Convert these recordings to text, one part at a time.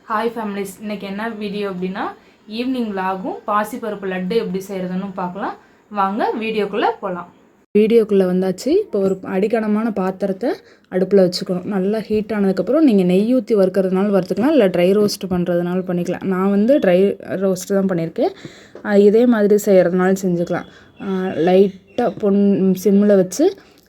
Hi families, இன்றைக்கி என்ன video அப்படின்னா ஈவினிங் விலாகும் பாசிப்பருப்பு லட்டு எப்படி செய்கிறதுன்னு பார்க்கலாம். வாங்க வீடியோக்குள்ளே போகலாம். வீடியோக்குள்ளே வந்தாச்சு. இப்போ ஒரு அடிக்கனமான பாத்திரத்தை அடுப்பில் வச்சுக்கணும். நல்லா ஹீட் ஆனதுக்கப்புறம் நீங்கள் நெய் ஊற்றி வறுக்கிறதுனால வறுத்துக்கலாம், இல்லை ட்ரை ரோஸ்ட் பண்ணுறதுனால பண்ணிக்கலாம். நான் வந்து ட்ரை ரோஸ்ட்டு தான் பண்ணியிருக்கேன். இதே மாதிரி செய்கிறதுனால செஞ்சுக்கலாம். லைட்டாக சிம்மில் வச்சு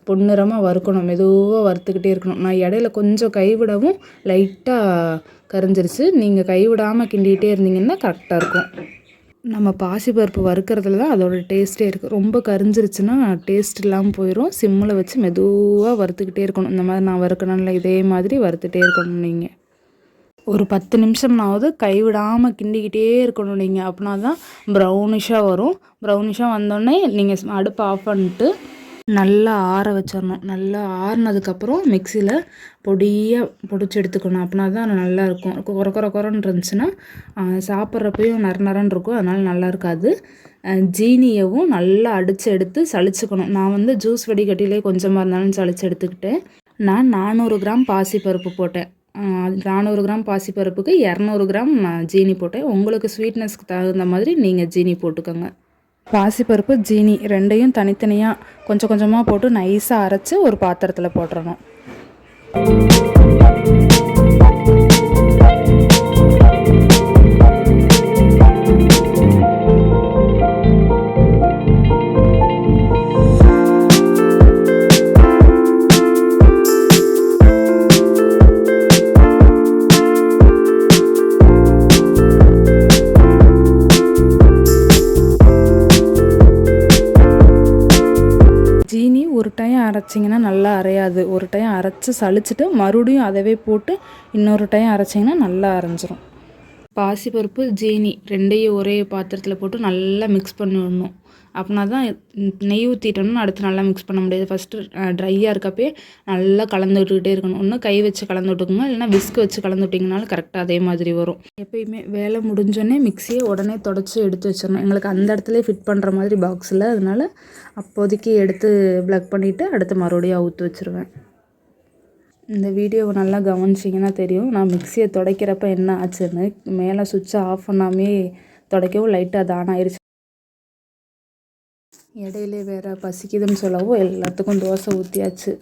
பொன்னிறமாக வறுக்கணும். மெதுவாக வறுத்துக்கிட்டே இருக்கணும். நான் இடையில கொஞ்சம் கைவிடவும் லைட்டாக கரிஞ்சிருச்சு. நீங்கள் கைவிடாமல் கிண்டிகிட்டே இருந்தீங்கன்னா கரெக்டாக இருக்கும். நம்ம பாசிப்பருப்பு வறுக்கிறதுல தான் அதோடய டேஸ்ட்டே இருக்குது. ரொம்ப கரிஞ்சிருச்சுன்னா டேஸ்ட் இல்லாமல் போயிடும். சிம்மில் வச்சு மெதுவாக வறுத்துக்கிட்டே இருக்கணும். இந்த மாதிரி நான் வறுக்கணும்ல, இதே மாதிரி வறுத்துட்டே இருக்கணும். நீங்கள் ஒரு 10 நிமிஷம்னாவது கைவிடாமல் கிண்டிக்கிட்டே இருக்கணும் நீங்கள். அப்படின்னா தான் ப்ரௌனிஷாக வரும். ப்ரௌனிஷாக வந்தோடனே நீங்கள் அடுப்பை ஆஃப் பண்ணிட்டு நல்லா ஆற வச்சிடணும். நல்லா ஆறினதுக்கப்புறம் மிக்சியில் பொடியாக பொடிச்சு எடுத்துக்கணும். அப்படின்னா தான் நல்லாயிருக்கும். குறன்னு இருந்துச்சுன்னா சாப்பிட்றப்பையும் நரன்னு இருக்கும், அதனால் நல்லா இருக்காது. ஜீனியவும் நல்லா அடித்து எடுத்து சளிச்சுக்கணும். நான் வந்து ஜூஸ் வடிகட்டிலே கொஞ்சமாக இருந்தாலும் சளிச்சு எடுத்துக்கிட்டேன். நான் 400 கிராம் பாசிப்பருப்பு போட்டேன். 400 கிராம் பாசிப்பருப்புக்கு 200 கிராம் ஜீனி போட்டேன். உங்களுக்கு ஸ்வீட்னஸ்க்கு தகுந்த மாதிரி நீங்கள் ஜீனி போட்டுக்கோங்க. பாசிப்பருப்பு ஜீனி ரெண்டையும் தனித்தனியாக கொஞ்சம் கொஞ்சமாக போட்டு நைஸாக அரைச்சி ஒரு பாத்திரத்தில் போட்டுறணும். ஜீனி ஒரு டைம் அரைச்சிங்கன்னா நல்லா அரையாது. ஒரு டைம் அரைச்சி சளிச்சிட்டு மறுபடியும் அதவே போட்டு இன்னொரு டைம் அரைச்சிங்கன்னா நல்லா அரைஞ்சிரும். பாசிப்பருப்பு ஜீனி ரெண்டையும் ஒரே பாத்திரத்தில் போட்டு நல்லா மிக்ஸ் பண்ணி விடணும். அப்படின்னா தான் நெய் ஊற்றிட்டோம்னா அடுத்து நல்லா மிக்ஸ் பண்ண முடியாது. ஃபஸ்ட்டு ட்ரையாக இருக்கப்பே நல்லா கலந்து விட்டுக்கிட்டே இருக்கணும். ஒன்று கை வச்சு கலந்து விட்டுக்குங்க, இல்லைனா விஸ்க் வச்சு கலந்து விட்டிங்கனாலும் கரெக்டாக அதே மாதிரி வரும். எப்பயுமே வேலை முடிஞ்சோடனே மிக்சியை உடனே தொடச்சி எடுத்து வச்சிடணும். எங்களுக்கு அந்த இடத்துல ஃபிட் பண்ணுற மாதிரி பாக்ஸில், அதனால் அப்போதைக்கு எடுத்து ப்ளக் பண்ணிவிட்டு அடுத்து மறுபடியும் ஊற்றி வச்சுருவேன். இந்த வீடியோவை நல்லா கவனிச்சிங்கன்னா தெரியும், நான் மிக்சியை துடைக்கிறப்ப என்ன ஆச்சுன்னு. மேலே சுவிட்சை ஆஃப் பண்ணாமே துடைக்கவும் லைட்டாக அது ஆன் ஆயிடுச்சு. இடையிலே வேறு பசிக்குதுன்னு சொல்லவும் எல்லாத்துக்கும் தோசை ஊற்றியாச்சு.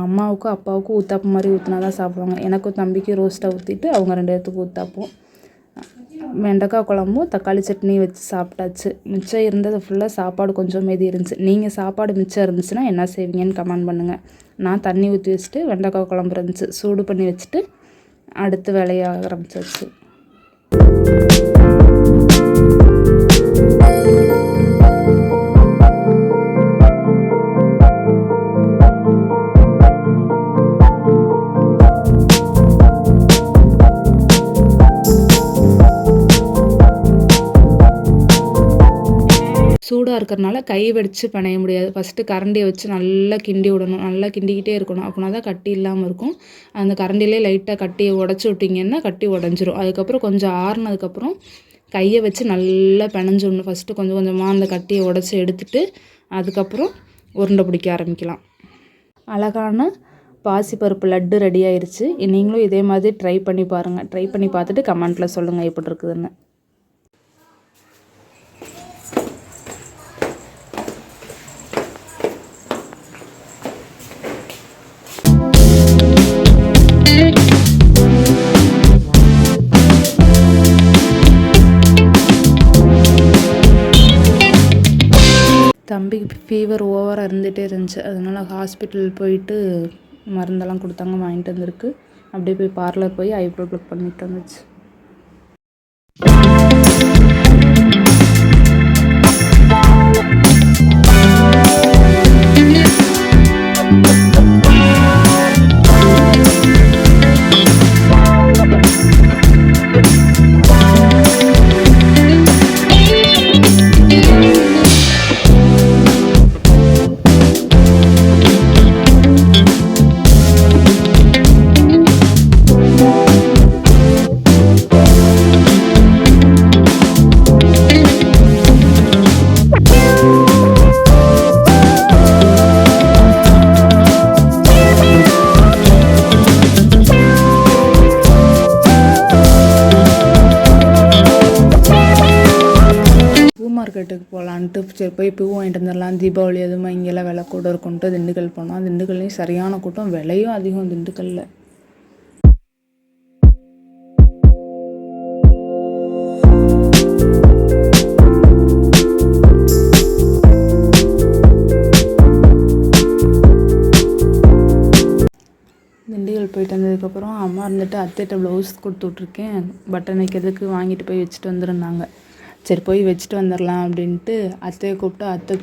அம்மாவுக்கும் அப்பாவுக்கும் ஊத்தாப்பம் மாதிரி ஊற்றினா தான் சாப்பிடுவாங்க. எனக்கும் தம்பிக்கும் ரோஸ்ட்டாக ஊற்றிட்டு அவங்க 2 பேர்த்துக்கும் ஊத்தாப்போம். வெண்டைக்காய் குழம்பும் தக்காளி சட்னி வச்சு சாப்பிட்டாச்சு. மிச்சம் இருந்தது ஃபுல்லாக சாப்பாடு கொஞ்சம் மீதி இருந்துச்சு. நீங்கள் சாப்பாடு மிச்சம் இருந்துச்சுன்னா என்ன செய்வீங்கன்னு கமெண்ட் பண்ணுங்கள். நான் தண்ணி ஊற்றி வச்சுட்டு வெண்டைக்காய் குழம்பு இருந்துச்சு, சூடு பண்ணி வச்சுட்டு அடுத்து வேலையை ஆரம்பிச்சாச்சு. சூடாக இருக்கிறனால கை வெடித்து பிணைய முடியாது. ஃபஸ்ட்டு கரண்டியை வச்சு நல்லா கிண்டி விடணும். நல்லா கிண்டிக்கிட்டே இருக்கணும். அப்படின்னா தான் கட்டி இல்லாமல் இருக்கும். அந்த கரண்டிலே லைட்டாக கட்டியை உடச்சி விட்டிங்கன்னா கட்டி உடஞ்சிரும். அதுக்கப்புறம் கொஞ்சம் ஆறுனதுக்கப்புறம் கையை வச்சு நல்லா பிணைஞ்சு விடணும். ஃபஸ்ட்டு கொஞ்சம் கொஞ்சமாக அந்த கட்டியை உடச்சி எடுத்துட்டு அதுக்கப்புறம் உருண்டை பிடிக்க ஆரம்பிக்கலாம். அழகான பாசிப்பருப்பு லட்டு ரெடி ஆயிடுச்சு. நீங்களும் இதே மாதிரி ட்ரை பண்ணி பாருங்கள். ட்ரை பண்ணி பார்த்துட்டு கமெண்ட்டில் சொல்லுங்கள் எப்படி இருக்குதுன்னு. தம்பிக்கு ஃபீவர் ஓவராக இருந்துகிட்டே இருந்துச்சு. அதனால் ஹாஸ்பிட்டல் போயிட்டு மருந்தெல்லாம் கொடுத்தாங்க, வாங்கிட்டு வந்திருக்கு. அப்படியே போய் பார்லர் போய் ஐப்ரோ ப்ளக் பண்ணிட்டு வந்துச்சு. மார்க்கெட்டுக்கு போகலான்ட்டு சரி போய் பூ வாங்கிட்டு வந்துடலாம், தீபாவளி அதுவுமா இங்கெல்லாம் விலை கூட இருக்குன்ட்டு திண்டுக்கல் போனோம். திண்டுக்கல்லையும் சரியான கூட்டம், விலையும் அதிகம் திண்டுக்கல்லில். திண்டுக்கல் போயிட்டு வந்ததுக்கப்புறம் அம்மா இருந்துட்டு அத்தைகிட்ட ப்ளவுஸ் கொடுத்து விட்ருக்கேன், பட்டன் வைக்கிறதுக்கு வாங்கிட்டு போய் வச்சுட்டு வந்துருந்தாங்க. சரி போய் வச்சுட்டு வந்துடலாம் அப்படின்ட்டு அத்தையை கூப்பிட்டு அத்தை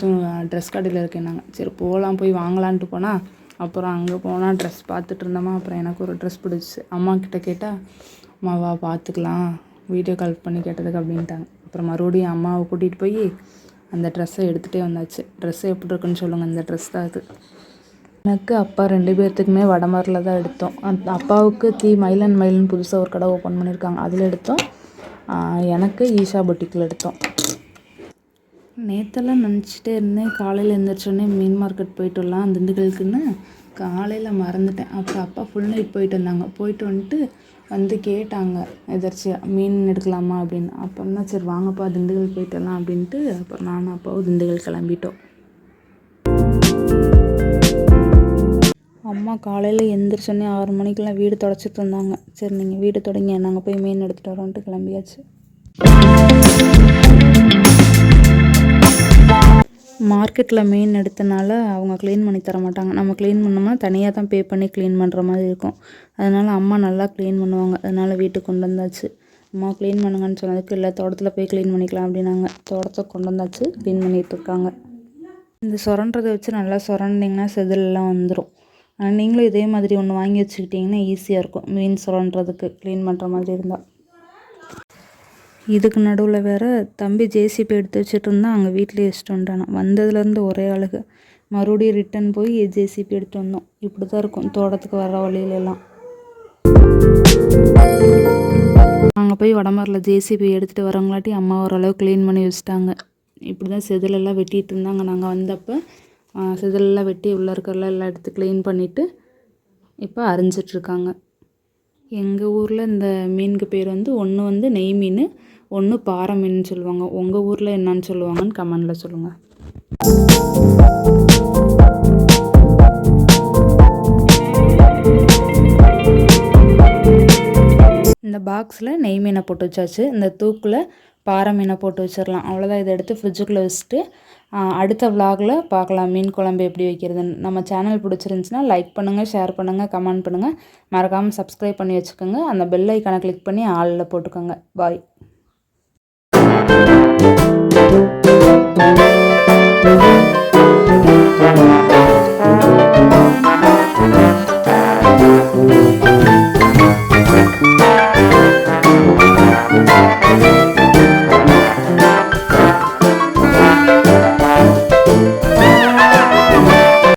ட்ரெஸ் கடையில் இருக்கேன்னாங்க. சரி போகலாம் போய் வாங்கலான்ட்டு போனால் அப்புறம் அங்கே போனால் ட்ரெஸ் பார்த்துட்டு இருந்தோமா. அப்புறம் எனக்கு ஒரு ட்ரெஸ் பிடிச்சி அம்மா கிட்ட கேட்டால் அம்மா வா பார்த்துக்கலாம் வீடியோ கால் பண்ணி கேட்டதுக்கு அப்படின்ட்டாங்க. அப்புறம் மறுபடியும் அம்மாவை கூட்டிகிட்டு போய் அந்த ட்ரெஸ்ஸை எடுத்துகிட்டே வந்தாச்சு. ட்ரெஸ்ஸு எப்படி இருக்குன்னு சொல்லுங்கள், இந்த ட்ரெஸ் தான் அது. எனக்கு அப்பா 2 பேர்த்துக்குமே வடமரில் தான் எடுத்தோம். அப்பாவுக்கு மயிலன் புதுசாக ஒரு கடை ஓப்பன் பண்ணியிருக்காங்க, அதில் எடுத்தோம். எனக்கு ஈஷா பொட்டிக்கில் எடுத்தோம். நேற்றெல்லாம் நினச்சிட்டே இருந்தேன் காலையில் எழுந்திரிச்சோடனே மீன் மார்க்கெட் போயிட்டு வரலாம் திண்டுக்கலுக்குன்னு. காலையில் மறந்துட்டேன். அப்புறம் அப்பா ஃபுல் நைட் போயிட்டு வந்தாங்க. போயிட்டு வந்துட்டு வந்து கேட்டாங்க எதர்ச்சியாக மீன் எடுக்கலாமா அப்படின்னு. அப்புறம் தான் சரி வாங்கப்பா திண்டுக்கல் போயிட்டு வரலாம் அப்படின்ட்டு அப்புறம் நானும் அப்பாவும் திண்டுக்கல் கிளம்பிட்டோம். அம்மா காலையில் எழுந்திரிச்சோன்னே 6 மணிக்கெல்லாம் வீடு தொடச்சிட்டு இருந்தாங்க. சரி நீங்கள் வீடு தொடங்க, நாங்கள் போய் மீன் எடுத்துகிட்டு வரோன்ட்டு கிளம்பியாச்சு. மார்க்கெட்டில் மீன் எடுத்தனால அவங்க க்ளீன் பண்ணி தர மாட்டாங்க. நம்ம க்ளீன் பண்ணோம்னா தனியாக தான் பே பண்ணி க்ளீன் பண்ணுற மாதிரி இருக்கும். அதனால் அம்மா நல்லா க்ளீன் பண்ணுவாங்க. அதனால் வீட்டுக்கு கொண்டு வந்தாச்சு. அம்மா க்ளீன் பண்ணுங்கன்னு சொன்னதுக்கு இல்லை தோட்டத்தில் போய் க்ளீன் பண்ணிக்கலாம் அப்படின்னாங்க. தோட்டத்தை கொண்டு வந்தாச்சு, க்ளீன் பண்ணிகிட்ருக்காங்க. இந்த சுரண்டதை வச்சு நல்லா சுரண்டிங்கன்னா செதிலெல்லாம் வந்துடும். ஆனால் நீங்களும் இதே மாதிரி ஒன்று வாங்கி வச்சுக்கிட்டிங்கன்னா ஈஸியாக இருக்கும் மீன் சுரண்டுறதுக்கு, க்ளீன் பண்ணுற மாதிரி இருந்தால். இதுக்கு நடுவில் வேறு தம்பி ஜேசிபி எடுத்து வச்சுட்டு இருந்தால் அங்கே வீட்டிலே வச்சுட்டு வந்துட்டானா. வந்ததுலேருந்து ஒரே அழுகு. மறுபடியும் ரிட்டன் போய் ஜேசிபி எடுத்து வந்தோம். இப்படி தான் இருக்கும் தோட்டத்துக்கு வர வழியிலெல்லாம். நாங்கள் போய் வடமரில் ஜேசிபி எடுத்துகிட்டு வரவங்களாட்டி அம்மா ஓரளவு க்ளீன் பண்ணி வச்சுட்டாங்க. இப்படி தான் செதிலெல்லாம் வெட்டிகிட்டு இருந்தாங்க. நாங்கள் வந்தப்போ செதிலெல்லாம் வெட்டி உள்ளே இருக்கிறலாம் எல்லாம் எடுத்து க்ளீன் பண்ணிவிட்டு இப்போ அரிஞ்சிட்ருக்காங்க. எங்கள் ஊரில் இந்த மீனுக்கு பேர் ஒன்று நெய் மீன், ஒன்று பாறை மீன் சொல்லுவாங்க. உங்கள் ஊரில் என்னன்னு சொல்லுவாங்கன்னு கமெண்டில் சொல்லுங்கள். இந்த பாக்ஸில் நெய் மீனை போட்டு வச்சாச்சு. இந்த தூக்கில் பாறை மீனை போட்டு வச்சிடலாம். அவ்வளோதான். இதை எடுத்து ஃப்ரிட்ஜுக்குள்ளே வச்சுட்டு அடுத்த விலாகில் பார்க்கலாம் மீன் குழம்பு எப்படி வைக்கிறதுன்னு. நம்ம சேனல் பிடிச்சிருந்துச்சின்னா லைக் பண்ணுங்கள், ஷேர் பண்ணுங்கள், கமெண்ட் பண்ணுங்கள். மறக்காமல் சப்ஸ்கிரைப் பண்ணி வச்சுக்கோங்க. அந்த பெல் ஐக்கானை கிளிக் பண்ணி ஆளில் போட்டுக்கோங்க. பாய்.